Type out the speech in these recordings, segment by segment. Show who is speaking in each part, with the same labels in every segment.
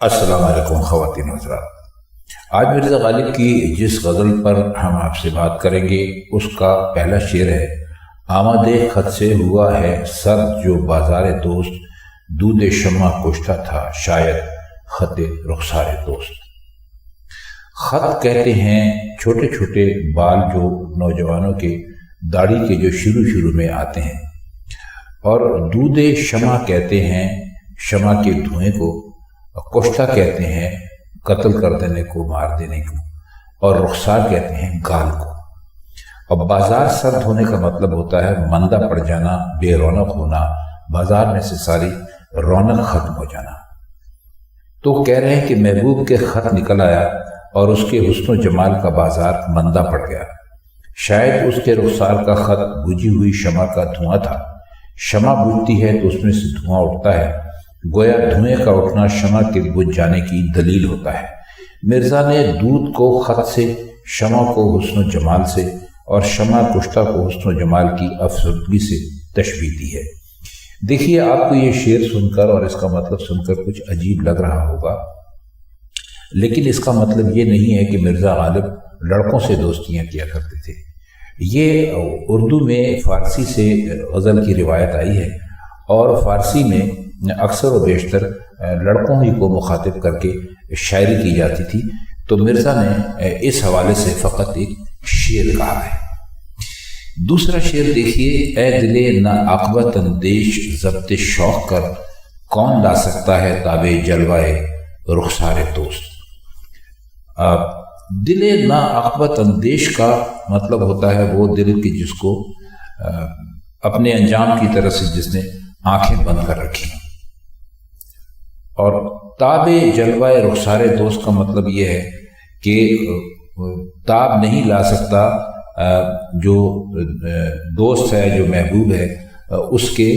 Speaker 1: السلام علیکم خواتین حضرات۔ آج مرزا غالب کی جس غزل پر ہم آپ سے بات کریں گے اس کا پہلا شعر ہے: آمد خط سے ہوا ہے سرد جو بازار دوست، دود شمع کشتہ تھا شاید خط رخسار دوست۔ خط کہتے ہیں چھوٹے چھوٹے بال جو نوجوانوں کے داڑھی کے جو شروع میں آتے ہیں، اور دود شمع کہتے ہیں شمع کے دھوئیں کو، کشتہ کہتے ہیں قتل کر دینے کو، مار دینے کو، اور رخسار کہتے ہیں گال کو۔ اور بازار سرد ہونے کا مطلب ہوتا ہے مندہ پڑ جانا، بے رونق ہونا، بازار میں سے ساری رونق ختم ہو جانا۔ تو کہہ رہے ہیں کہ محبوب کے خط نکل آیا اور اس کے حسن و جمال کا بازار مندہ پڑ گیا، شاید اس کے رخسار کا خط بجھی ہوئی شمع کا دھواں تھا۔ شمع بجھتی ہے تو اس میں سے دھواں اٹھتا ہے، گویا دھوئیں کا اٹھنا شمع کے بجھ جانے کی دلیل ہوتا ہے۔ مرزا نے دودھ کو خط سے، شمع کو حسن و جمال سے، اور شمع کشتہ کو حسن و جمال کی افسردگی سے تشبیہ دی ہے۔ دیکھیے، آپ کو یہ شعر سن کر اور اس کا مطلب سن کر کچھ عجیب لگ رہا ہوگا، لیکن اس کا مطلب یہ نہیں ہے کہ مرزا غالب لڑکوں سے دوستیاں کیا کرتے تھے۔ یہ اردو میں فارسی سے غزل کی روایت آئی ہے، اور فارسی میں اکثر و بیشتر لڑکوں ہی کو مخاطب کر کے شاعری کی جاتی تھی، تو مرزا نے اس حوالے سے فقط ایک شعر کہا ہے۔ دوسرا شعر دیکھیے: اے دلے نا عاقبت اندیش ضبط شوق کر، کون لا سکتا ہے تابع جلوائے رخسار دوست۔ دل نا عاقبت اندیش کا مطلب ہوتا ہے وہ دل کی جس کو اپنے انجام کی طرف سے جس نے آنکھیں بند کر رکھی، اور تابع جلوائے رخسار دوست کا مطلب یہ ہے کہ تاب نہیں لا سکتا جو دوست ہے، جو محبوب ہے، اس کے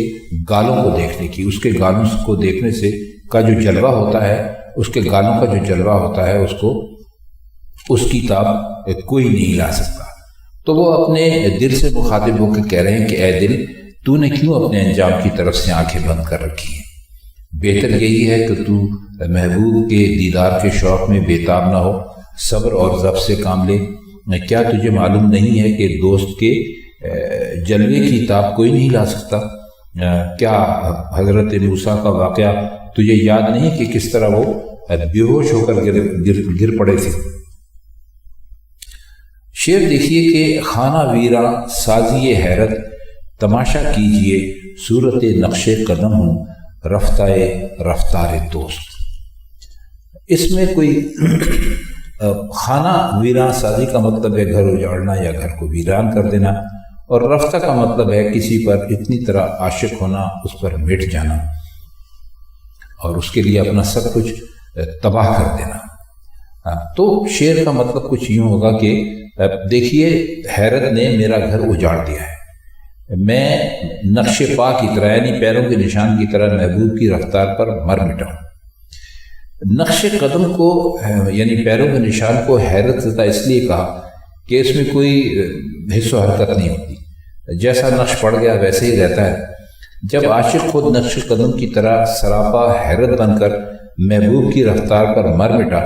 Speaker 1: گالوں کو دیکھنے کی، اس کے گالوں کو دیکھنے سے کا جو جلوہ ہوتا ہے، اس کے گالوں کا جو جلوہ ہوتا ہے، اس کی تاب کوئی نہیں لا سکتا۔ تو وہ اپنے دل سے مخاطب ہو کے کہہ رہے ہیں کہ اے دل، تو نے کیوں اپنے انجام کی طرف سے آنکھیں بند کر رکھی ہیں؟ بہتر یہی ہے کہ تو محبوب کے دیدار کے شوق میں بےتاب نہ ہو، صبر اور ضبط سے کام لے۔ کیا تجھے معلوم نہیں ہے کہ دوست کے جلوے کی تاب کوئی نہیں لا سکتا؟ کیا حضرت موسیٰ کا واقعہ تجھے یاد نہیں کہ کس طرح وہ بے ہوش ہو کر گر پڑے تھے؟ شعر دیکھیے کہ خانہ ویراں سازی حیرت، تماشا کیجئے صورت نقش قدم ہوں رفتار دوست۔ اس میں کوئی خانہ ویراں سازی کا مطلب ہے گھر اجاڑنا یا گھر کو ویران کر دینا، اور رفتہ کا مطلب ہے کسی پر اتنی طرح عاشق ہونا، اس پر مٹ جانا اور اس کے لیے اپنا سب کچھ تباہ کر دینا۔ تو شعر کا مطلب کچھ یوں ہوگا کہ دیکھیے، حیرت نے میرا گھر اجاڑ دیا ہے، میں نقش پا کی طرح یعنی پیروں کے نشان کی طرح محبوب کی رفتار پر مر مٹا ہوں۔ نقش قدم کو یعنی پیروں کے نشان کو حیرت زدہ اس لیے کہا کہ اس میں کوئی حص و حرکت نہیں ہوتی، جیسا نقش پڑ گیا ویسے ہی رہتا ہے۔ جب عاشق خود نقش قدم کی طرح سراپا حیرت بن کر محبوب کی رفتار پر مر مٹا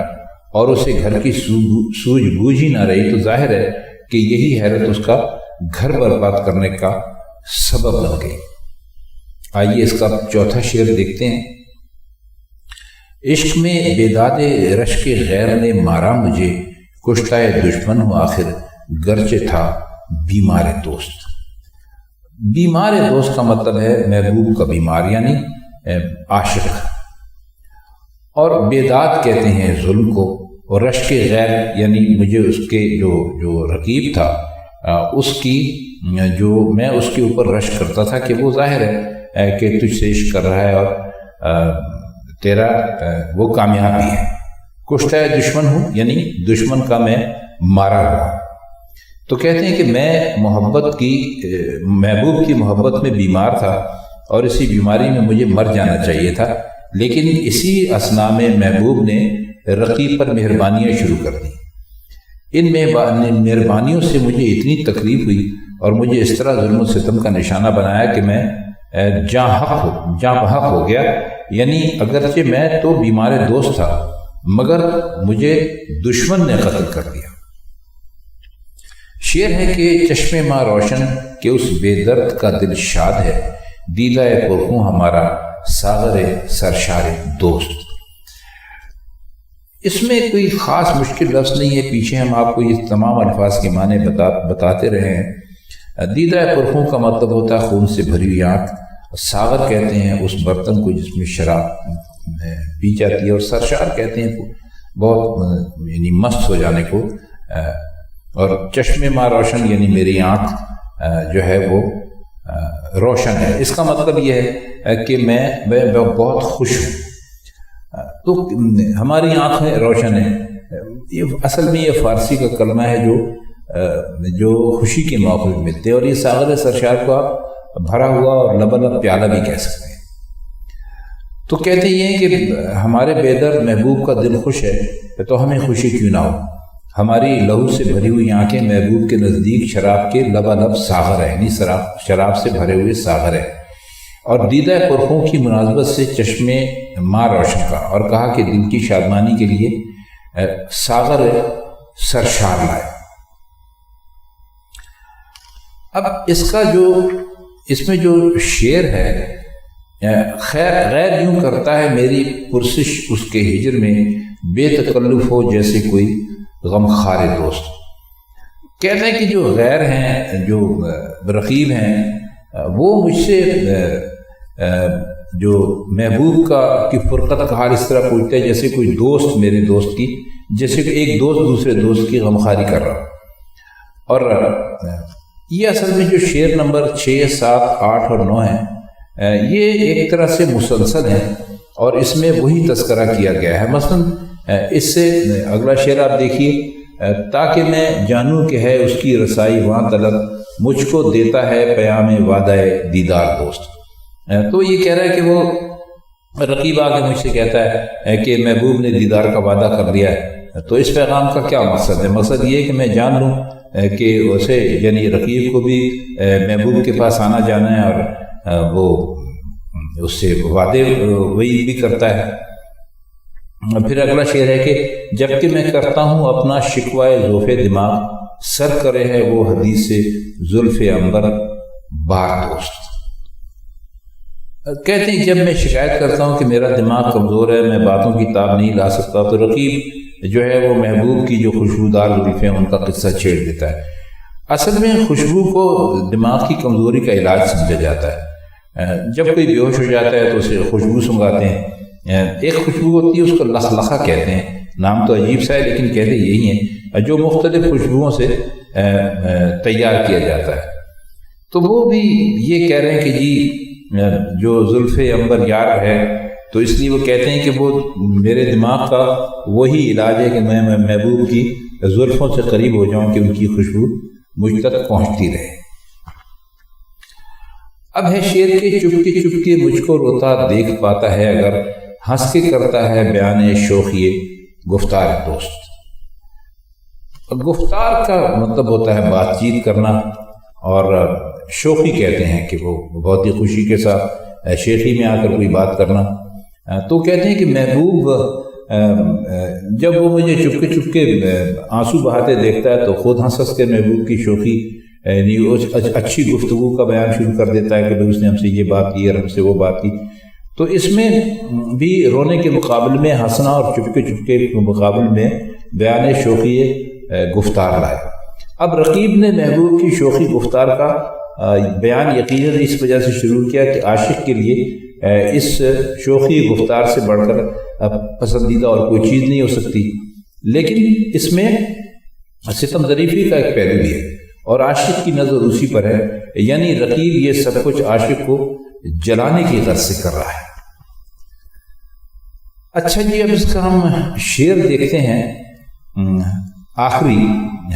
Speaker 1: اور اسے گھر کی سوجھ بوجھ ہی نہ رہی، تو ظاہر ہے کہ یہی حیرت اس کا گھر برباد کرنے کا سبب بن گئی۔ آئیے اس کا چوتھا شعر دیکھتے ہیں: عشق میں بیداد رشک غیر نے مارا مجھے، کشتہ دشمن ہوں آخر گرچہ تھا بیمار دوست۔ بیمار دوست کا مطلب ہے محبوب کا بیمار یعنی عاشق، اور بیداد کہتے ہیں ظلم کو، اور رشک غیر یعنی مجھے اس کے جو رقیب تھا، اس کی جو میں اس کے اوپر رشک کرتا تھا کہ وہ ظاہر ہے کہ تجھ سے عشق کر رہا ہے اور تیرا وہ کامیابی ہے۔ کشتہ دشمن ہوں یعنی دشمن کا میں مارا ہوا۔ تو کہتے ہیں کہ میں محبوب کی محبت میں بیمار تھا، اور اسی بیماری میں مجھے مر جانا چاہیے تھا، لیکن اسی اثناء میں محبوب نے رقیب پر مہربانیاں شروع کر دی۔ ان مہربانیوں سے مجھے اتنی تکلیف ہوئی اور مجھے اس طرح ظلم و ستم کا نشانہ بنایا کہ میں جاں بحق ہو گیا یعنی اگرچہ میں تو بیمار دوست تھا مگر مجھے دشمن نے قتل کر دیا۔ شعر ہے کہ چشم ماں روشن کہ اس بے درد کا دل شاد ہے، دیدہ پرخوں ہمارا ساغر سرشار دوست۔ اس میں کوئی خاص مشکل لفظ نہیں ہے، پیچھے ہم آپ کو یہ تمام الفاظ کے معنی بتاتے رہے ہیں۔ دیدہ پرخوں کا مطلب ہوتا ہے خون سے بھری ہوئی آنکھ، ساغر کہتے ہیں اس برتن کو جس میں شراب پی جاتی ہے، اور سرشار کہتے ہیں بہت یعنی مست ہو جانے کو، اور چشم ماں روشن یعنی میری آنکھ جو ہے وہ روشن ہے۔ اس کا مطلب یہ ہے کہ میں بہت خوش ہوں، تو ہماری آنکھیں روشن ہیں۔ اصل میں یہ فارسی کا کلمہ ہے جو خوشی کے موقع میں ملتے ہیں، اور یہ ساغر سرشار کو آپ بھرا ہوا اور لبالب پیالہ بھی کہہ سکتے ہیں۔ تو کہتے یہ ہیں کہ ہمارے بے درد محبوب کا دل خوش ہے تو ہمیں خوشی کیوں نہ ہو۔ ہماری لہو سے بھری ہوئی آنکھیں محبوب کے نزدیک شراب کے لبالب ساغر ہے، یعنی شراب سے بھرے ہوئے ساغر ہے۔ اور دیدہ پرخوں کی مناسبت سے چشم ماں روشن کا، اور کہا کہ دل کی شادمانی کے لیے ساغر سرشار لائے۔ اب اس میں جو شعر ہے، غیر یوں کرتا ہے میری پرسش اس کے ہجر میں، بے تکلف ہو جیسے کوئی غمخوار دوست۔ کہتے ہیں کہ جو غیر ہیں، جو رقیب ہیں، وہ مجھ سے جو محبوب کی فرقت کا حال اس طرح پوچھتے ہیں جیسے کوئی دوست میرے دوست کی، جیسے کہ ایک دوست دوسرے دوست کی غمخواری کر رہا۔ اور یہ اصل میں جو شعر نمبر 6، 7، 8 اور 9 ہیں، یہ ایک طرح سے مسلسل ہیں، اور اس میں وہی تذکرہ کیا گیا ہے۔ مثلا اس سے اگلا شعر آپ دیکھیے، تاکہ میں جانوں کہ ہے اس کی رسائی وہاں طلب، مجھ کو دیتا ہے پیام وعدہ دیدار دوست۔ تو یہ کہہ رہا ہے کہ وہ رقیب آ کے مجھ سے کہتا ہے کہ محبوب نے دیدار کا وعدہ کر دیا ہے، تو اس پیغام کا کیا مقصد ہے؟ مقصد یہ ہے کہ میں جان لوں کہ اسے یعنی رقیب کو بھی محبوب کے پاس آنا جانا ہے، اور وہ اس سے وعدے وہی بھی کرتا ہے۔ پھر اگلا شعر ہے کہ جب کہ میں کرتا ہوں اپنا شکوائے ذوف دماغ، سر کرے ہے وہ حدیث زلف عنبر بار دوست۔ کہتے ہیں جب میں شکایت کرتا ہوں کہ میرا دماغ کمزور ہے، میں باتوں کی تاب نہیں لا سکتا، تو رقیب جو ہے وہ محبوب کی جو خوشبودار زلفیں ان کا قصہ چھیڑ دیتا ہے۔ اصل میں خوشبو کو دماغ کی کمزوری کا علاج سمجھا جاتا ہے۔ جب کوئی بے ہوش ہو جاتا ہے تو اسے خوشبو سنگاتے ہیں۔ ایک خوشبو ہوتی ہے، اس کو لخلخہ کہتے ہیں، نام تو عجیب سا ہے لیکن کہتے یہی ہیں، جو مختلف خوشبوؤں سے تیار کیا جاتا ہے۔ تو وہ بھی یہ کہہ رہے ہیں کہ جی جو زلف عنبر یار ہے، تو اس لیے وہ کہتے ہیں کہ وہ میرے دماغ کا وہی علاج ہے کہ میں محبوب کی زلفوں سے قریب ہو جاؤں کہ ان کی خوشبو مجھ تک پہنچتی رہے۔ اب ہے شعر کے چپکے چپکے مجھ کو روتا دیکھ پاتا ہے، اگر ہنس کے کرتا ہے بیان شوخی گفتار دوست۔ گفتار کا مطلب ہوتا ہے بات چیت کرنا، اور شوخی کہتے ہیں کہ وہ بہت ہی خوشی کے ساتھ شیخی میں آ کر کوئی بات کرنا۔ تو کہتے ہیں کہ محبوب جب وہ مجھے چپکے چپکے آنسو بہاتے دیکھتا ہے تو خود ہنس ہنس کے محبوب کی شوخی اچھی گفتگو کا بیان شروع کر دیتا ہے کہ اس نے ہم سے یہ بات کی اور ہم سے وہ بات کی۔ تو اس میں بھی رونے کے مقابل میں ہنسنا، اور چپکے چپکے کے مقابل میں بیان شوخی گفتار لائے۔ اب رقیب نے محبوب کی شوخی گفتار کا بیان یقیناً اس وجہ سے شروع کیا کہ عاشق کے لیے اس شوخی گفتار سے بڑھ کر پسندیدہ اور کوئی چیز نہیں ہو سکتی، لیکن اس میں ستم ظریفی کا ایک پہلو بھی ہے، اور عاشق کی نظر اسی پر ہے، یعنی رقیب یہ سب کچھ عاشق کو جلانے کی غرض سے کر رہا ہے۔ اچھا جی، اب اس کا ہم شعر دیکھتے ہیں، آخری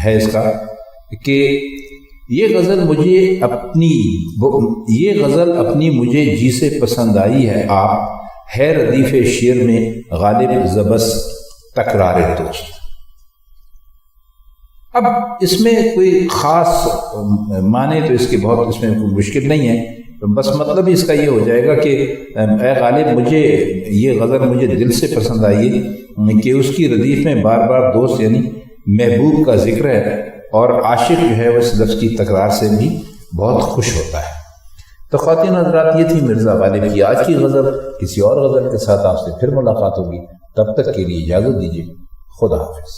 Speaker 1: ہے اس کا کہ یہ غزل اپنی مجھے جی سے پسند آئی ہے، آپ ہے ردیف شعر میں غالب زبس تکرار دوست۔ اب اس میں کوئی خاص معنی تو اس کے بہت اس میں کوئی مشکل نہیں ہے، بس مطلب اس کا یہ ہو جائے گا کہ اے غالب مجھے یہ غزل مجھے دل سے پسند آئی ہے کہ اس کی ردیف میں بار بار دوست یعنی محبوب کا ذکر ہے، اور عاشق جو ہے وہ اس لفظ کی تکرار سے بھی بہت خوش ہوتا ہے۔ تو خواتین حضرات، یہ تھی مرزا غالب کی آج کی غزل۔ کسی اور غزل کے ساتھ آپ سے پھر ملاقات ہوگی، تب تک کے لیے اجازت دیجیے، خدا حافظ۔